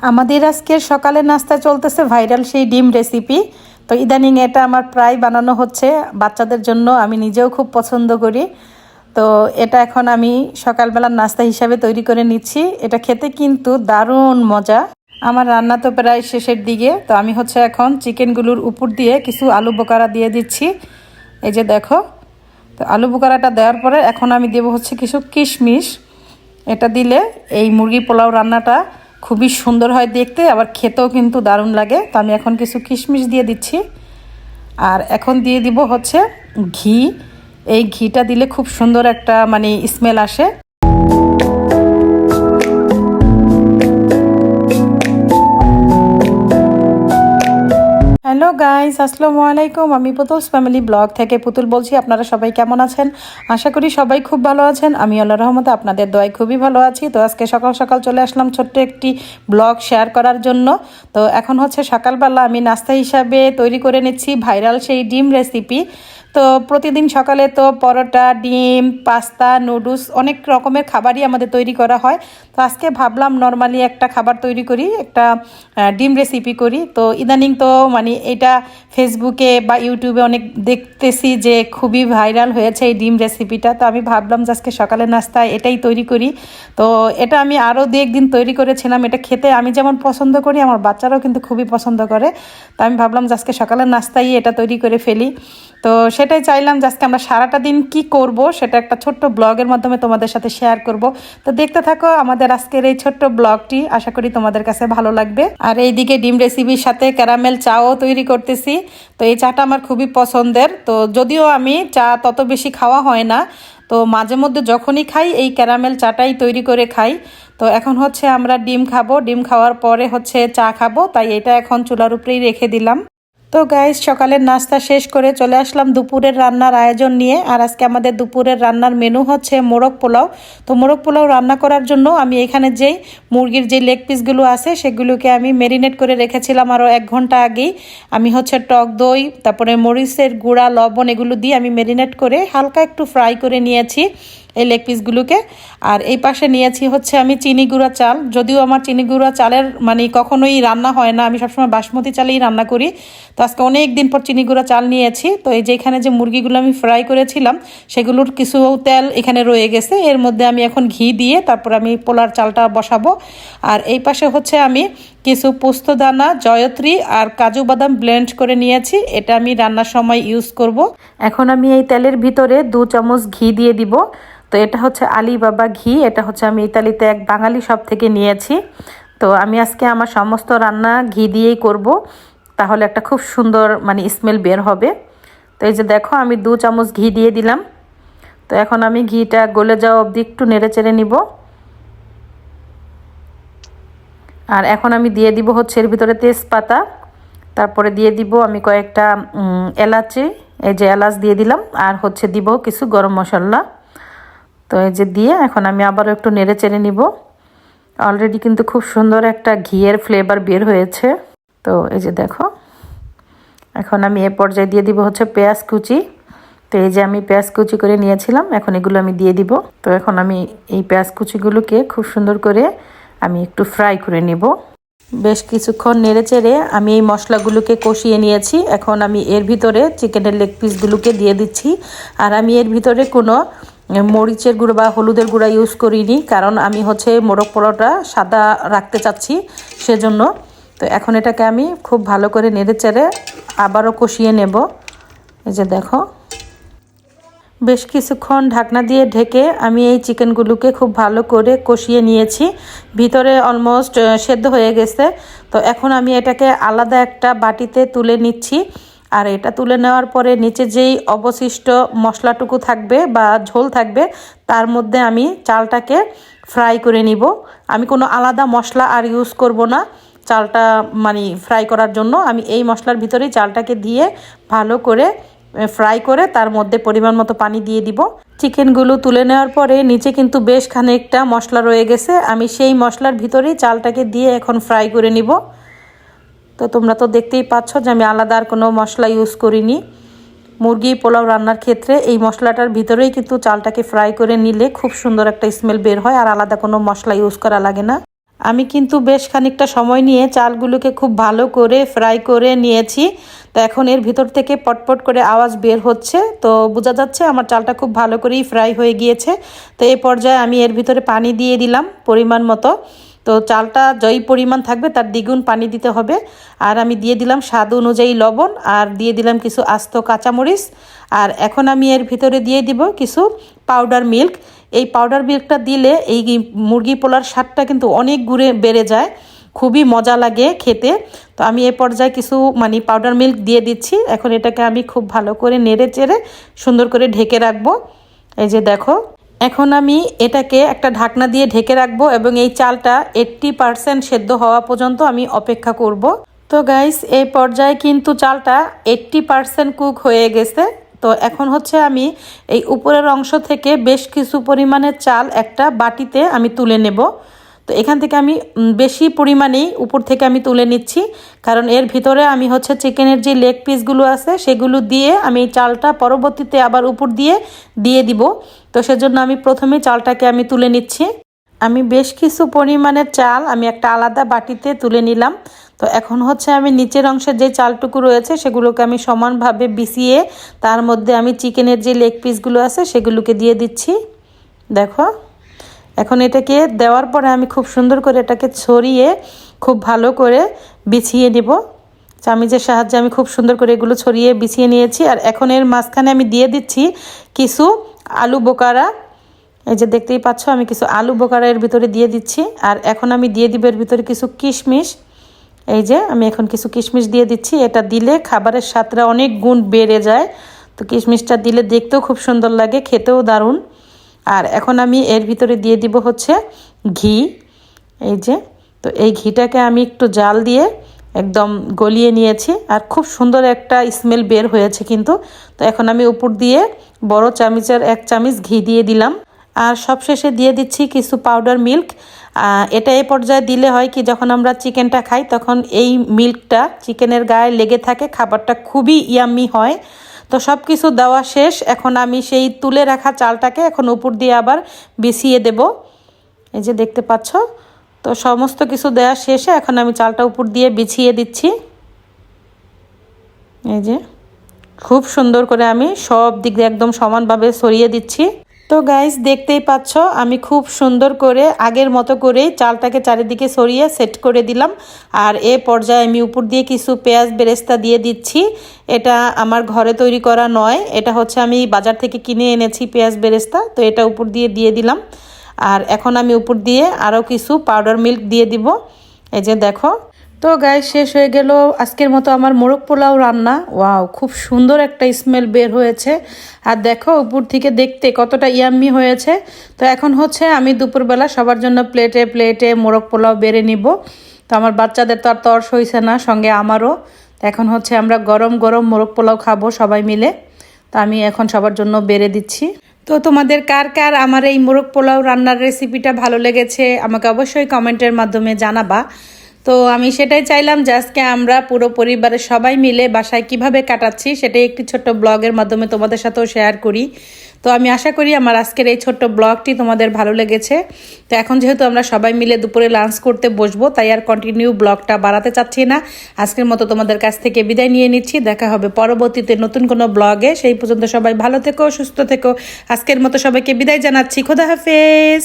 আমাদের আজকের সকালে নাস্তা চলতেছে ভাইরাল সেই ডিম রেসিপি। তো ইদানিং এটা আমার প্রায় বানানো হচ্ছে বাচ্চাদের জন্য, আমি নিজেও খুব পছন্দ করি। তো এটা এখন আমি সকালবেলার নাস্তা হিসাবে তৈরি করে নিচ্ছি। এটা খেতে কিন্তু দারুণ মজা। আমার রান্না তো প্রায় শেষের দিকে। তো আমি এখন চিকেনগুলোর উপর দিয়ে কিছু আলু বোকারা দিয়ে দিচ্ছি। এই যে দেখো, তো আলু বোকারাটা দেওয়ার পরে এখন আমি দেবো কিছু কিশমিশ। এটা দিলে এই মুরগি পোলাও রান্নাটা খুবই সুন্দর হয় দেখতে, আবার খেতেও কিন্তু দারুণ লাগে। তো আমি এখন কিছু কিশমিশ দিয়ে দিচ্ছি। আর এখন দিয়ে দিব ঘি। এই ঘিটা দিলে খুব সুন্দর একটা স্মেল আসে। হ্যালো গাইস, আসসালামু আলাইকুম। আমি পুতুলস ফ্যামিলি ব্লগ থেকে পুতুল বলছি। আপনারা সবাই কেমন আছেন? আশা করি সবাই খুব ভালো আছেন। আমি আল্লাহর রহমতে আপনাদের দোয়ায় খুবই ভালো আছি। তো আজকে সকাল সকাল চলে আসলাম ছোট্ট একটি ব্লগ শেয়ার করার জন্য। তো এখন সকালবেলা আমি নাস্তা হিসাবে তৈরি করে নিচ্ছি ভাইরাল সেই ডিম রেসিপি। তো প্রতিদিন সকালে তো পরোটা, ডিম, পাস্তা, নুডলস অনেক রকমের খাবারই আমাদের তৈরি করা হয়। তো আজকে ভাবলাম নর্মালি একটা খাবার তৈরি করি, একটা ডিম রেসিপি করি। তো ইদানিং তো এটা ফেসবুকে বা ইউটিউবে অনেক দেখতেছি যে খুবই ভাইরাল হয়েছে এই ডিম রেসিপিটা। তো আমি ভাবলাম যে আজকে সকালে নাস্তায় এটাই তৈরি করি। তো এটা আমি আরও দু একদিন তৈরি করেছিলাম। এটা খেতে আমি যেমন পছন্দ করি, আমার বাচ্চারাও কিন্তু খুবই পছন্দ করে। তো আমি ভাবলাম যে আজকে সকালের নাস্তায় এটা তৈরি করে ফেলি। তো সেটাই চাইলাম যে আজকে আমরা সারাটা দিন কি করব সেটা একটা ছোট্ট ব্লগের মাধ্যমে তোমাদের সাথে শেয়ার করব। তো দেখতে থাকো আমাদের আজকের এই ছোট্ট ব্লগটি, আশা করি তোমাদের কাছে ভালো লাগবে। আর এইদিকে ডিম রেসিপির সাথে ক্যারামেল চাও তৈরি করতেছি। তো এই চাটা আমার খুবই পছন্দের। তো যদিও আমি চা তত বেশি খাওয়া হয় না, তো মাঝে মধ্যে যখনই খাই এই ক্যারামেল চাটাই তৈরি করে খাই। তো এখন আমরা ডিম খাবো, ডিম খাওয়ার পরে চা খাবো, তাই এটা এখন চুলার উপরেই রেখে দিলাম। তো গাইস, সকালের নাস্তা শেষ করে চলে আসলাম দুপুরের রান্নার আয়োজন নিয়ে। আর আজকে আমাদের দুপুরের রান্নার মেনু মোরগ পোলাও। তো মোরগ পোলাও রান্না করার জন্য আমি এখানে যেই মুরগির যে লেগ পিসগুলো আছে সেগুলোকে আমি ম্যারিনেট করে রেখেছিলাম আরও 1 ঘন্টা আগেই। আমি টক দই, তারপরে মরিচের গুঁড়া, লবণ এগুলো দিয়ে আমি ম্যারিনেট করে হালকা একটু ফ্রাই করে নিয়েছি এই লেগ পিসগুলোকে। আর এই পাশে নিয়েছি আমি চিনি গুঁড়া চাল। যদিও আমার চিনি গুঁড়া চালের কখনোই রান্না হয় না, আমি সবসময় বাসমতি চালেই রান্না করি। তো আজকে অনেক দিন পর চিনি গুঁড়া চাল নিয়েছি। তো এই যে এখানে যে মুরগিগুলো আমি ফ্রাই করেছিলাম সেগুলোর কিছু তেল এখানে রয়ে গেছে। এর মধ্যে আমি এখন ঘি দিয়ে তারপর আমি পোলার চালটা বসাবো। আর এই পাশে আমি কিছু পোস্তদানা, জয়ত্রী আর কাজু বাদাম ব্লেন্ড করে নিয়েছি। এটা আমি রান্নার সময় ইউজ করব। এখন আমি এই তেলের ভিতরে 2 চামচ ঘি দিয়ে দিব। তো এটা আলিবাবা ঘি। এটা আমি ইতালিতে এক বাঙালি শপ থেকে নিয়েছি। তো আমি আজকে আমার সমস্ত রান্না ঘি দিয়েই করব, তাহলে একটা খুব সুন্দর স্মেল বের হবে। তো এই যে দেখো, আমি 2 চামচ ঘি দিয়ে দিলাম। তো এখন আমি ঘিটা গলে যাওয়া অবধি একটু নেড়ে চেড়ে নিব। আর এখন আমি দিয়ে দিব এর ভিতরে তেজপাতা, তারপরে দিয়ে দিব আমি কয়েকটা এলাচি। এই যে এলাচ দিয়ে দিলাম। আর দিব কিছু গরম মশলা। তো এই যে দিয়ে এখন আমি আবারও একটু নেড়ে চেড়ে নিব। অলরেডি কিন্তু খুব সুন্দর একটা ঘিয়ের ফ্লেভার বের হয়েছে। তো এই যে দেখো, এখন আমি এ পর্যায়ে দিয়ে দিব পেঁয়াজ কুচি। তো এই যে আমি পেঁয়াজ কুচি করে নিয়েছিলাম, এখন এগুলো আমি দিয়ে দিব। তো এখন আমি এই পেঁয়াজ কুচিগুলোকে খুব সুন্দর করে আমি একটু ফ্রাই করে নিব। বেশ কিছুক্ষণ নেড়ে চেড়ে আমি এই মশলাগুলোকে কষিয়ে নিয়েছি। এখন আমি এর ভিতরে চিকেনের লেগ পিসগুলোকে দিয়ে দিচ্ছি। আর আমি এর ভিতরে কোনো মরিচের গুঁড়ো বা হলুদের গুঁড়া ইউজ করিনি, কারণ আমি মোরগ পোলাওটা সাদা রাখতে চাচ্ছি সেজন্য। তো এখন এটাকে আমি খুব ভালো করে নেড়ে চেড়ে আবারও কষিয়ে নেব। এই যে দেখো, বেশ কিছুক্ষণ ঢাকনা দিয়ে ঢেকে আমি এই চিকেনগুলোকে খুব ভালো করে কষিয়ে নিয়েছি। ভিতরে অলমোস্ট সেদ্ধ হয়ে গেছে। তো এখন আমি এটাকে আলাদা একটা বাটিতে তুলে নিচ্ছি। আর এটা তুলে নেওয়ার পরে নিচে যেই অবশিষ্ট মশলাটুকু থাকবে বা ঝোল থাকবে তার মধ্যে আমি চালটাকে ফ্রাই করে নিব। আমি কোনো আলাদা মশলা আর ইউজ করব না চালটা ফ্রাই করার জন্য। আমি এই মশলার ভিতরেই চালটাকে দিয়ে ভালো করে ফ্রাই করে তার মধ্যে পরিমাণ মতো পানি দিয়ে দিব। চিকেনগুলো তুলে নেওয়ার পরে নিচে কিন্তু বেশ খানিকটা মশলা রয়ে গেছে। আমি সেই মশলার ভিতরেই চালটাকে দিয়ে এখন ফ্রাই করে নিব। তো তোমরা তো দেখতেই পাচ্ছ যে আমি আলাদা আর কোনো মশলা ইউজ করিনি। মুরগি পোলাও রান্নার ক্ষেত্রে এই মশলাটার ভিতরেই কিন্তু চালটাকে ফ্রাই করে নিলে খুব সুন্দর একটা স্মেল বের হয়, আর আলাদা কোনো মশলা ইউজ করা লাগে না। আমি কিন্তু বেশ খানিকটা সময় নিয়ে চালগুলোকে খুব ভালো করে ফ্রাই করে নিয়েছি। তো এখন এর ভিতর থেকে পটপট করে আওয়াজ বের হচ্ছে, তো বোঝা যাচ্ছে আমার চালটা খুব ভালো করেই ফ্রাই হয়ে গিয়েছে। তো এই পর্যায়ে আমি এর ভিতরে পানি দিয়ে দিলাম পরিমাণ মতো। তো চালটা যেই পরিমাণ থাকবে তার দ্বিগুণ পানি দিতে হবে। আর আমি দিয়ে দিলাম স্বাদ অনুযায়ী লবণ, আর দিয়ে দিলাম কিছু আস্ত কাঁচামরিচ। আর এখন আমি এর ভিতরে দিয়ে দিব কিছু পাউডার মিল্ক। এই পাউডার মিল্কটা দিলে এই মুরগি পোলার স্বাদটা কিন্তু অনেক গুণে বেড়ে যায়, খুবই মজা লাগে খেতে। তো আমি এই পর্যায়ে কিছু পাউডার মিল্ক দিয়ে দিচ্ছি। এখন এটাকে আমি খুব ভালো করে নেড়ে চেড়ে সুন্দর করে ঢেকে রাখবো। এই যে দেখো, এখন আমি এটাকে একটা ঢাকনা দিয়ে ঢেকে রাখবো এবং এই চালটা 80% সেদ্ধ হওয়া পর্যন্ত আমি অপেক্ষা করব। তো গাইস, এই পর্যায়ে কিন্তু চালটা 80% কুক হয়ে গেছে। তো এখন হচ্ছে আমি এই উপরের অংশ থেকে বেশ কিছু পরিমাণের চাল একটা বাটিতে আমি তুলে নেব। তো এখান থেকে আমি বেশি পরিমাণেই উপর থেকে আমি তুলে নিচ্ছি, কারণ এর ভিতরে আমি হচ্ছে চিকেনের যে লেগ পিসগুলো আছে সেগুলো দিয়ে আমি চালটা পরবর্তীতে আবার উপর দিয়ে দিয়ে দিব। তো সেজন্য আমি প্রথমে চালটাকে আমি তুলে নিচ্ছি। আমি বেশ কিছু পরিমাণের চাল আমি একটা আলাদা বাটিতে তুলে নিলাম। তো এখন হচ্ছে আমি নিচের অংশের যে চালটুকু রয়েছে সেগুলোকে আমি সমানভাবে বিছিয়ে তার মধ্যে আমি চিকেনের যে লেগ পিসগুলো আছে সেগুলোকে দিয়ে দিচ্ছি। দেখো, এখন এটাকে দেওয়ার পরে আমি খুব সুন্দর করে এটাকে ছড়িয়ে খুব ভালো করে বিছিয়ে নেব। চামিচের সাহায্যে আমি খুব সুন্দর করে এগুলো ছড়িয়ে বিছিয়ে নিয়েছি। আর এখন এর মাঝখানে আমি দিয়ে দিচ্ছি কিছু আলু বোকারা। এই যে দেখতেই পাচ্ছ, আমি কিছু আলু বোকারা এর ভিতরে দিয়ে দিচ্ছি। আর এখন আমি দিয়ে দিব এর ভিতরে কিছু কিশমিশ। এই যে আমি এখন কিছু কিশমিশ দিয়ে দিচ্ছি। এটা দিলে খাবারের স্বাদটা অনেক গুণ বেড়ে যায়। তো কিশমিশটা দিলে দেখতেও খুব সুন্দর লাগে, খেতেও দারুণ। আর এখন আমি এর ভিতরে দিয়ে দিব হচ্ছে ঘি। এই যে, তো এই ঘিটাকে আমি একটু জাল দিয়ে একদম গলিয়ে নিয়েছি, আর খুব সুন্দর একটা স্মেল বের হয়েছে কিন্তু। তো এখন আমি উপর দিয়ে বড় চামচের 1 চামচ ঘি দিয়ে দিলাম। আর সবশেষে দিয়ে দিচ্ছি কিছু পাউডার মিল্ক। এটা এই পর্যায়ে দিলে হয় কি, যখন আমরা চিকেনটা খাই তখন এই মিল্কটা চিকেনের গায়ে লেগে থাকে, খাবারটা খুবই ইয়াম্মি হয়। তো সব কিছু দেওয়া শেষ। এখন আমি সেই তুলে রাখা চালটাকে এখন উপর দিয়ে আবার বিছিয়ে দেব। এই যে দেখতে পাচ্ছ, তো সমস্ত কিছু দেওয়া শেষে এখন আমি চালটা উপর দিয়ে বিছিয়ে দিচ্ছি। এই যে খুব সুন্দর করে আমি সব দিক দিয়ে একদম সমানভাবে ছড়িয়ে দিচ্ছি। তো গাইস, দেখতেই পাচ্ছ আমি খুব সুন্দর করে আগের মতো করেই চালটাকে চারিদিকে ছড়িয়ে সেট করে দিলাম। আর এ পর্যায়ে আমি উপর দিয়ে কিছু পেঁয়াজ বেরেস্তা দিয়ে দিচ্ছি। এটা আমার ঘরে তৈরি করা নয়, এটা হচ্ছে আমি বাজার থেকে কিনে এনেছি পেঁয়াজ বেরেস্তা। তো এটা উপর দিয়ে দিয়ে দিলাম। আর এখন আমি উপর দিয়ে আরও কিছু পাউডার মিল্ক দিয়ে দিব। এই যে দেখো, তো গাইস, শেষ হয়ে গেল আজকের মতো আমার মোরগ পোলাও রান্না। ওয়াও, খুব সুন্দর একটা স্মেল বের হয়েছে। আর দেখো উপর থেকে দেখতে কতটা ইয়াম্মি হয়েছে। তো এখন হচ্ছে আমি দুপুরবেলা সবার জন্য প্লেটে প্লেটে মোরগ পোলাও বেড়ে নিব। তো আমার বাচ্চাদের তো আর তর সইছে না, সঙ্গে আমারও। তো এখন হচ্ছে আমরা গরম গরম মোরগ পোলাও খাবো সবাই মিলে। তো আমি এখন সবার জন্য বেড়ে দিচ্ছি। তো তোমাদের কার কার আমার এই মোরগ পোলাও রান্নার রেসিপিটা ভালো লেগেছে আমাকে অবশ্যই কমেন্টের মাধ্যমে জানাবা। তো আমি সেটাই চাইলাম যে আজকে আমরা পুরো পরিবারের সবাই মিলে বাসায় কিভাবে কাটাচ্ছি সেটাই একটি ছোট্ট ব্লগের মাধ্যমে তোমাদের সাথেও শেয়ার করি। তো আমি আশা করি আমার আজকের এই ছোট্ট ব্লগটি তোমাদের ভালো লেগেছে। তো এখন যেহেতু আমরা সবাই মিলে দুপুরে লাঞ্চ করতে বসবো, তাই আর কন্টিনিউ ব্লগটা বাড়াতে চাচ্ছি না। আজকের মতো তোমাদের কাছ থেকে বিদায় নিয়ে নিচ্ছি। দেখা হবে পরবর্তীতে নতুন কোনো ব্লগে। সেই পর্যন্ত সবাই ভালো থেকো, সুস্থ থেকো। আজকের মতো সবাইকে বিদায় জানাচ্ছি। খোদা হাফেজ।